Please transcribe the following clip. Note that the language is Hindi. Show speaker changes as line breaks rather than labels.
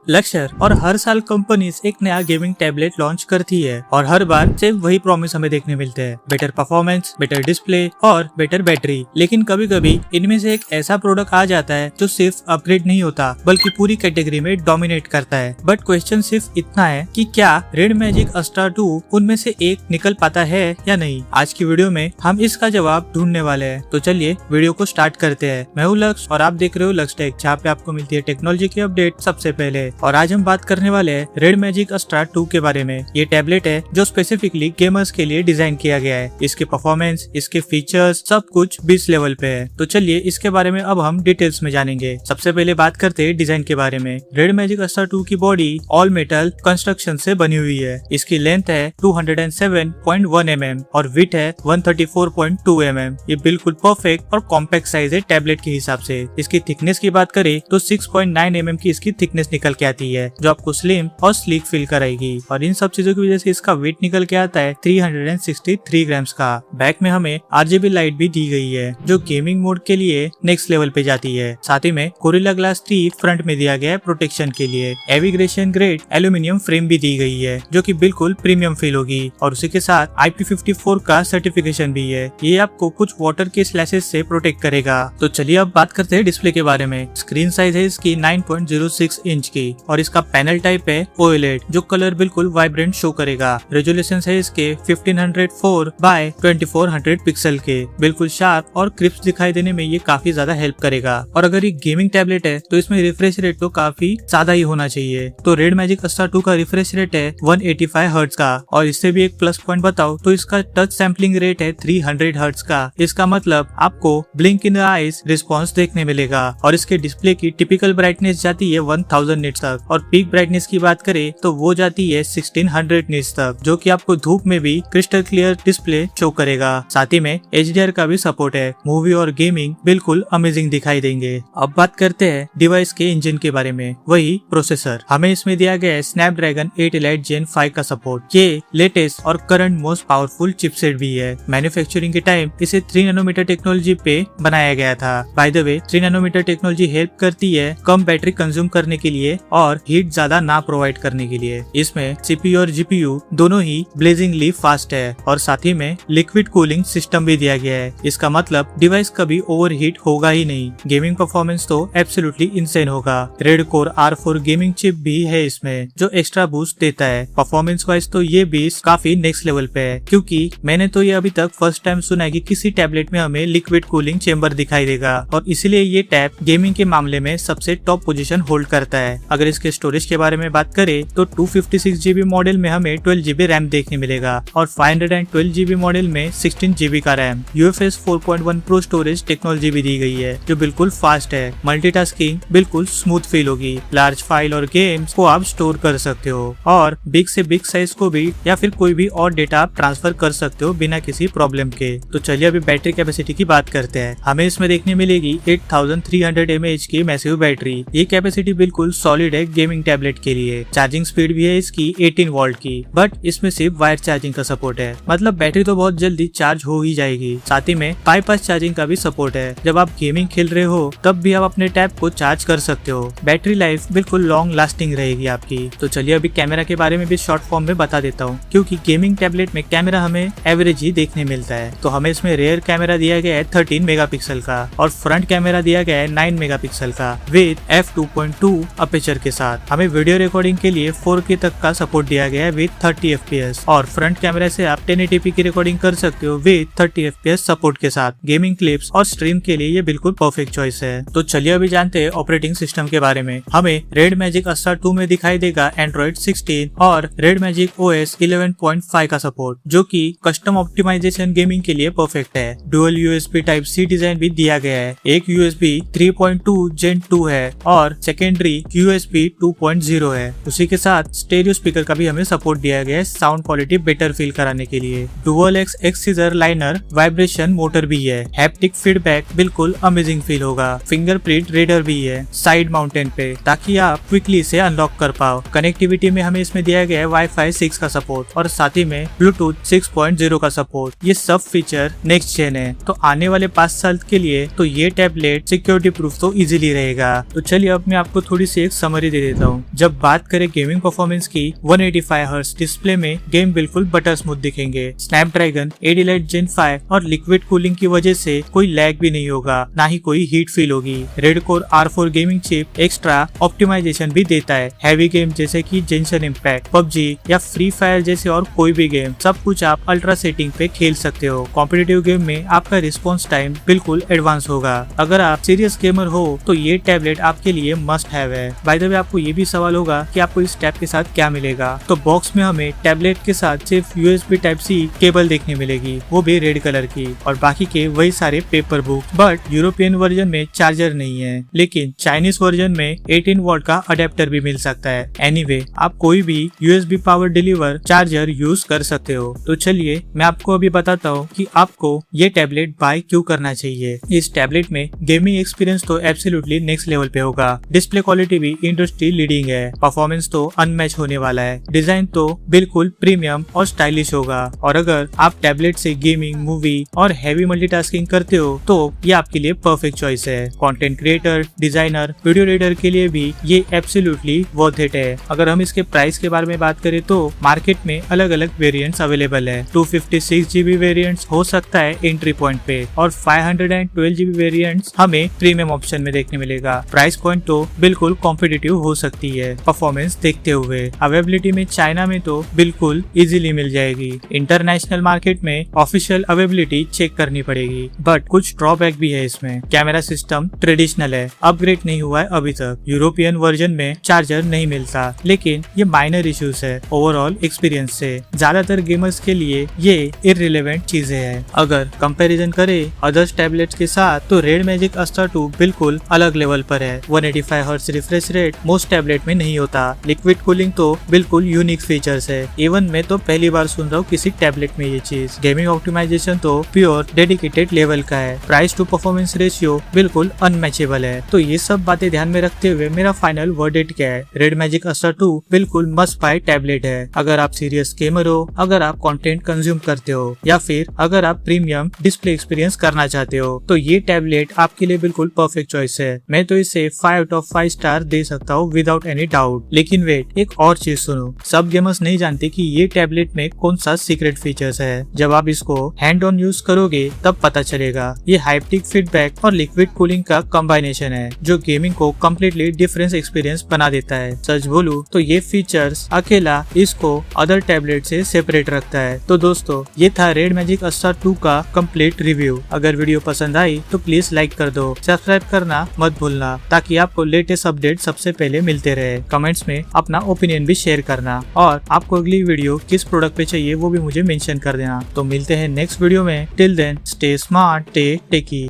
लक्ष्यर और हर साल कंपनीज एक नया गेमिंग टैबलेट लॉन्च करती है और हर बार सिर्फ वही प्रॉमिस हमें देखने मिलते हैं, बेटर परफॉर्मेंस, बेटर डिस्प्ले और बेटर बैटरी। लेकिन कभी कभी इनमें से एक ऐसा प्रोडक्ट आ जाता है जो सिर्फ अपग्रेड नहीं होता बल्कि पूरी कैटेगरी में डोमिनेट करता है। बट क्वेश्चन सिर्फ इतना है कि क्या रेड मैजिक अस्ट्रा 2 उनमें से एक निकल पाता है या नहीं। आज की वीडियो में हम इसका जवाब ढूंढने वाले हैं। तो चलिए वीडियो को स्टार्ट करते हैं। मैं हूँ लक्ष्य और आप देख रहे हो लक्ष्य टेक, जहाँ पे आपको मिलती है टेक्नोलॉजी की अपडेट सबसे पहले। और आज हम बात करने वाले हैं रेड मैजिक अस्ट्रा 2 के बारे में। ये टैबलेट है जो स्पेसिफिकली गेमर्स के लिए डिजाइन किया गया है। इसके परफॉर्मेंस, इसके फीचर्स सब कुछ 20 लेवल पे है। तो चलिए इसके बारे में अब हम डिटेल्स में जानेंगे। सबसे पहले बात करते हैं डिजाइन के बारे में। रेड मैजिक अस्ट्रा 2 की बॉडी ऑल मेटल कंस्ट्रक्शन से बनी हुई है। इसकी लेंथ है 207.1 mm और विड्थ है 134.2 mm। ये बिल्कुल परफेक्ट और कॉम्पैक्ट साइज है टैबलेट के हिसाब से। इसकी थिकनेस की बात करें तो 6.9 mm की इसकी थिकनेस निकल के आती है, जो आपको स्लिम और स्लीक फील कराएगी। और इन सब चीजों की वजह से इसका वेट निकल के आता है 363 ग्राम्स का। बैक में हमें RGB लाइट भी दी गई है, जो गेमिंग मोड के लिए नेक्स्ट लेवल पे जाती है। साथ ही में गोरिल्ला ग्लास 3 फ्रंट में दिया गया है प्रोटेक्शन के लिए। एविग्रेशन ग्रेड एल्यूमिनियम फ्रेम भी दी गई है, जो कि बिल्कुल प्रीमियम फील होगी। और उसी के साथ IP54 का सर्टिफिकेशन भी है। ये आपको कुछ वाटर के स्लैशेस से प्रोटेक्ट करेगा। तो चलिए अब बात करते हैं डिस्प्ले के बारे में। स्क्रीन साइज है इसकी 9.06 इंच की और इसका पैनल टाइप है OLED, जो कलर बिल्कुल वाइब्रेंट शो करेगा। रेजोल्यूशन है इसके 1504 बाय 2400 पिक्सल के। बिल्कुल शार्प और क्रिस्प दिखाई देने में ये काफी ज्यादा हेल्प करेगा। और अगर ये गेमिंग टैबलेट है तो इसमें रिफ्रेश रेट तो काफी ज्यादा ही होना चाहिए। तो रेड मैजिक अस्ट्रा 2 का रिफ्रेश रेट है 185 हर्ट्ज का। और इससे भी एक प्लस पॉइंट बताओ तो इसका टच सैम्पलिंग रेट है 300 हर्ट्ज का। इसका मतलब आपको blink in the eyes response देखने मिलेगा। और इसके डिस्प्ले की टिपिकल ब्राइटनेस जाती है 1000 निट्स तक और पीक ब्राइटनेस की बात करें तो वो जाती है 1600 निट्स तक, जो कि आपको धूप में भी क्रिस्टल क्लियर डिस्प्ले शो करेगा। साथ ही में HDR का भी सपोर्ट है। मूवी और गेमिंग बिल्कुल अमेजिंग दिखाई देंगे। अब बात करते हैं डिवाइस के इंजन के बारे में, वही प्रोसेसर। हमें इसमें दिया गया है स्नैपड्रैगन 8 एलाइट Gen 5 का सपोर्ट। ये लेटेस्ट और करंट मोस्ट पावरफुल चिपसेट भी है। मैन्युफैक्चरिंग के टाइम इसे 3 नैनोमीटर टेक्नोलॉजी पे बनाया गया था। By the way 3 nanometer technology help करती है कम बैटरी कंज्यूम करने के लिए और हीट ज्यादा ना प्रोवाइड करने के लिए। इसमें CPU और GPU दोनों ही ब्लेजिंगली फास्ट है और साथ ही में लिक्विड कूलिंग सिस्टम भी दिया गया है। इसका मतलब डिवाइस कभी ओवरहीट होगा ही नहीं। गेमिंग परफॉर्मेंस तो एब्सोल्युटली इंसेन होगा। Red core R4 gaming chip भी है इसमें, जो एक्स्ट्रा बूस्ट देता है। परफॉर्मेंस वाइज तो ये भी काफी नेक्स्ट लेवल पे है, क्योंकि मैंने तो ये अभी तक फर्स्ट टाइम सुना है कि किसी टैबलेट में हमें लिक्विड कूलिंग चेंबर दिखाई देगा। और इसलिए ये टैब गेमिंग के मामले में सबसे टॉप पोजीशन होल्ड करता है। अगर इसके स्टोरेज के बारे में बात करें तो 256GB मॉडल में हमें 12GB रैम देखने मिलेगा और 512GB मॉडल में 16GB का RAM. UFS 4.1 pro storage technology भी दी गई है, जो बिल्कुल फास्ट है। मल्टीटास्किंग बिल्कुल स्मूथ फील होगी। लार्ज फाइल और गेम्स को आप स्टोर कर सकते हो और बिग से बिग साइज को भी या फिर कोई भी और डेटा आप ट्रांसफर कर सकते हो बिना किसी प्रॉब्लम के। तो चलिए अभी बैटरी कैपेसिटी की बात करते हैं। हमें इसमें देखने मिलेगी 8300 mAh की मैसिव बैटरी। ये कैपेसिटी बिल्कुल सॉलिड है गेमिंग टैबलेट के लिए। चार्जिंग स्पीड भी है इसकी 18 वोल्ट की, बट इसमें सिर्फ वायर चार्जिंग का सपोर्ट है। मतलब बैटरी तो बहुत जल्दी चार्ज हो ही जाएगी। साथ ही में बाईपास चार्जिंग का भी सपोर्ट है। जब आप गेमिंग खेल रहे हो तब भी आप अपने टैब को चार्ज कर सकते हो। बैटरी लाइफ बिल्कुल लॉन्ग लास्टिंग रहेगी आपकी। तो चलिए अभी कैमरा के बारे में भी शॉर्ट फॉर्म में बता देता हूँ, क्योंकि गेमिंग टैबलेट में कैमरा हमें एवरेज ही देखने मिलता है। तो हमें इसमें रेयर कैमरा दिया गया है 13 मेगापिक्सल का और फ्रंट कैमरा दिया गया है 9 मेगापिक्सल का विद f2.2 अपेचर के साथ। हमें वीडियो रिकॉर्डिंग के लिए 4K तक का सपोर्ट दिया गया है विद 30 FPS और फ्रंट कैमरा से आप 1080p की रिकॉर्डिंग कर सकते हो विद 30 FPS सपोर्ट के साथ। गेमिंग क्लिप्स और स्ट्रीम के लिए ये बिल्कुल परफेक्ट चॉइस है। तो चलिए अभी जानते हैं ऑपरेटिंग सिस्टम के बारे में। हमें रेड मैजिक अस्ट्रा 2 में दिखाई देगा Android 16 और रेड मैजिक OS 11.5 का सपोर्ट, जो कि कस्टम ऑप्टिमाइजेशन गेमिंग के लिए परफेक्ट है। डुअल USB Type-C डिजाइन भी दिया गया है। एक USB 3.2 Gen 2 है और सेकेंडरी USB 2.0 है। उसी के साथ स्टेरियो स्पीकर का भी हमें सपोर्ट दिया गया है साउंड क्वालिटी बेटर फील कराने के लिए। डुअल X सीजर लाइनर वाइब्रेशन मोटर भी है। हैप्टिक फीडबैक बिल्कुल अमेजिंग फील होगा। फिंगरप्रिंट रीडर भी है साइड माउंटेन पे, ताकि आप क्विकली इसे अनलॉक कर पाओ। कनेक्टिविटी में हमें इसमें दिया गया है Wi-Fi 6 का सपोर्ट और साथ ही में Bluetooth 6.0 का सपोर्ट। ये सब फीचर नेक्स्ट जेन है, तो आने वाले 5 साल के लिए तो ये टैबलेट सिक्योरिटी प्रूफ तो इजीली रहेगा। तो चलिए अब मैं आपको थोड़ी सी एक समरी समरी दे देता हूँ। जब बात करें गेमिंग परफॉर्मेंस की, 185 हर्ट्ज डिस्प्ले में गेम बिल्कुल बटर स्मूथ दिखेंगे। स्नैपड्रैगन 8 एलाइट Gen 5 और लिक्विड कूलिंग की वजह से कोई लैग भी नहीं होगा, ना ही कोई हीट फील होगी। Red core R4 gaming chip extra optimisation भी देता है। हैवी गेम जैसे कि जेंशन इम्पैक्ट, पबजी या फ्री फायर जैसे और कोई भी गेम, सब कुछ आप अल्ट्रा सेटिंग पे खेल सकते हो। कॉम्पिटिटिव गेम में आपका रिस्पॉन्स टाइम बिल्कुल एडवांस होगा। अगर आप सीरियस गेमर हो तो ये टैबलेट आपके लिए मस्ट हैव है। बाय द वे, आपको ये भी सवाल होगा कि आपको इस टैब के साथ क्या मिलेगा, तो बॉक्स में हमें टैबलेट के साथ सिर्फ USB Type-C केबल देखने मिलेगी, वो भी रेड कलर की, और बाकी के वही सारे paper book. But European version में चार्जर नहीं है, लेकिन चाइनीज वर्जन में 18 वॉट का अडेप्टर भी मिल सकता है। एनीवे, आप कोई भी USB power deliver charger use कर सकते हो। तो चलिए मैं आपको अभी बताता हूँ कि आपको ये टैबलेट बाय क्यों करना चाहिए। इस टैबलेट में गेमिंग एक्सपीरियंस तो एब्सोल्युटली नेक्स्ट लेवल पे होगा। डिस्प्ले क्वालिटी भी इंडस्ट्री लीडिंग है। परफॉर्मेंस तो अनमैच होने वाला है। डिजाइन तो बिल्कुल प्रीमियम और स्टाइलिश होगा। और अगर आप टैबलेट से गेमिंग, मूवी और हैवी मल्टीटास्किंग करते हो तो ये आपके लिए परफेक्ट चॉइस है। Content creator, designer, video editor के लिए भी ये एब्सोल्युटली वर्थ इट है। अगर हम इसके प्राइस के बारे में बात करें तो मार्केट में अलग अलग वेरिएंट्स अवेलेबल है। 256 GB वेरिएंट्स हो सकता है एंट्री पॉइंट पे, और 512 GB वेरिएंट्स हमें प्रीमियम ऑप्शन में देखने मिलेगा। प्राइस पॉइंट तो बिल्कुल कॉम्पिटिटिव हो सकती है परफॉर्मेंस देखते हुए। अवेलेबिलिटी में चाइना में तो बिल्कुल इजीली मिल जाएगी। इंटरनेशनल मार्केट में ऑफिशियल अवेलेबिलिटी चेक करनी पड़ेगी। बट कुछ ड्रॉबैक भी है इसमें। कैमरा सिस्टम ट्रेडिशनल है, अपग्रेड नहीं हुआ है अभी तक। यूरोपियन वर्जन में चार्जर नहीं मिलता, लेकिन ये माइनर इश्यूज है ओवरऑल एक्सपीरियंस से। ज्यादातर गेमर्स के लिए ये इररिलेवेंट चीजें हैं। अगर कंपैरिजन करें अदर्स टैबलेट्स के साथ तो रेड मैजिक अस्टर 2 बिल्कुल अलग लेवल पर है। 185 hertz refresh rate most tablet में नहीं होता। लिक्विड कूलिंग तो बिल्कुल यूनिक फीचर्स है। इवन मैं तो पहली बार सुन रहा हूँ किसी टैबलेट में ये चीज। गेमिंग ऑप्टिमाइजेशन तो प्योर डेडिकेटेड लेवल का है। प्राइस टू परफॉर्मेंस रेशियो बिल्कुल अनमैचेबल है। तो ये सब बातें ध्यान में रखते हुए मेरा फाइनल वर्डिक्ट क्या है? रेड मैजिक अस्टर 2 बिल्कुल मस्ट बाय टैबलेट है। अगर आप सीरियस गेमर हो, अगर आप कंटेंट कंज्यूम करते हो, या फिर अगर आप प्रीमियम डिस्प्ले एक्सपीरियंस करना चाहते हो, तो ये टैबलेट आपके लिए बिल्कुल परफेक्ट चॉइस है। मैं तो इसे 5 आउट ऑफ 5 स्टार दे सकता हूँ विदाउट एनी डाउट। लेकिन वेट, एक और चीज सुनो। सब गेमर्स नहीं जानते कि ये टैबलेट में कौन सा सीक्रेट फीचर्स है। जब आप इसको हैंड ऑन यूज करोगे तब पता चलेगा। ये हाइप्टिक फीडबैक और लिक्विड कूलिंग का कॉम्बिनेशन है जो गेमिंग को कम्प्लीटली डिफरेंट एक्सपीरियंस बना देता है। सच बोलूं तो ये फीचर्स अकेला इसको अदर टैबलेट से सेपरेट रखता है। तो दोस्तों, ये था रेड मैजिक अस्टर 2 का कंप्लीट रिव्यू। अगर वीडियो पसंद आई तो प्लीज लाइक कर दो, सब्सक्राइब करना मत भूलना ताकि आपको लेटेस्ट अपडेट सबसे पहले मिलते रहे। कमेंट्स में अपना ओपिनियन भी शेयर करना, और आपको अगली वीडियो किस प्रोडक्ट पे चाहिए वो भी मुझे मेंशन कर देना। तो मिलते हैं नेक्स्ट वीडियो में। Till then stay smart, stay टेकी।